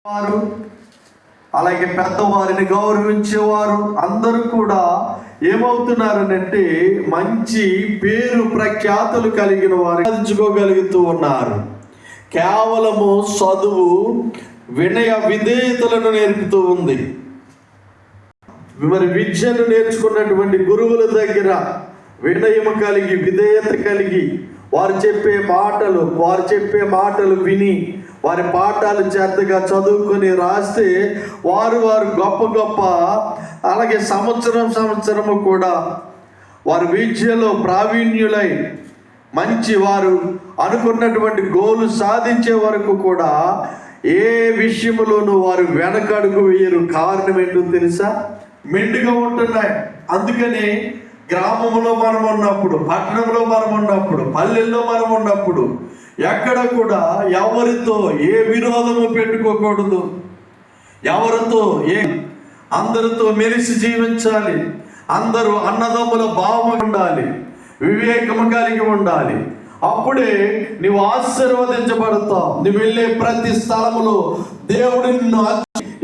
వారు అలాగే పెద్దవారిని గౌరవించేవారు అందరూ కూడా ఏమవుతున్నారనంటే మంచి పేరు ప్రఖ్యాతులు కలిగిన వారు సాధించుకోగలుగుతూ ఉన్నారు. కేవలము చదువు వినయ విధేయతలను నేర్పుతూ ఉంది. మరి విద్యను నేర్చుకున్నటువంటి గురువుల దగ్గర వినయము కలిగి విధేయత కలిగి వారు చెప్పే మాటలు విని వారి పాఠాలు శ్రద్ధగా చదువుకొని రాస్తే వారు గొప్ప అలాగే సంవత్సరము కూడా వారు విద్యలో ప్రావీణ్యులై మంచి వారు అనుకున్నటువంటి గోలు సాధించే వరకు కూడా ఏ విషయంలోనూ వారు వెనకడుగు వేయరు. కారణం ఏంటో తెలుసా? మెండుగా ఉంటున్నాయి. అందుకని గ్రామంలో మనం ఉన్నప్పుడు, పట్టణంలో మనం ఉన్నప్పుడు, పల్లెల్లో మనం ఉన్నప్పుడు ఎక్కడ కూడా ఎవరితో ఏ విరోధము పెట్టుకోకూడదు. ఎవరితో అందరితో మెలిసి జీవించాలి. అందరూ అన్నదమ్ముల భావం ఉండాలి, వివేకము కలిగి ఉండాలి. అప్పుడే నువ్వు ఆశీర్వదించబడతావు. నువ్వు వెళ్ళే ప్రతి స్థలములో దేవుడు నిన్ను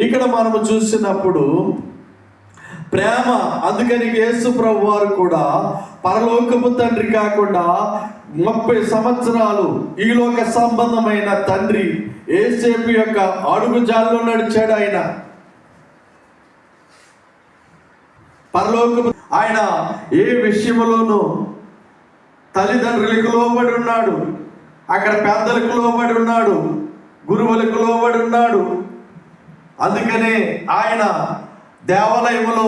ఇక్కడ మనము చూసినప్పుడు ప్రేమ. అందుకని యేసు ప్రభు వారు కూడా పరలోకపు తండ్రి కాకుండా 30 సంవత్సరాలు ఈ లోక సంబంధమైన తండ్రి యేసేపు యొక్క అడుగుజాల్లో నడిచాడు. ఆయన పరలోకపు ఆయన ఏ విషయంలోనూ తల్లిదండ్రులకు లోబడి ఉన్నాడు, అక్కడ పెద్దలకు లోబడి ఉన్నాడు, గురువులకు లోబడి ఉన్నాడు. అందుకనే ఆయన దేవాలయములో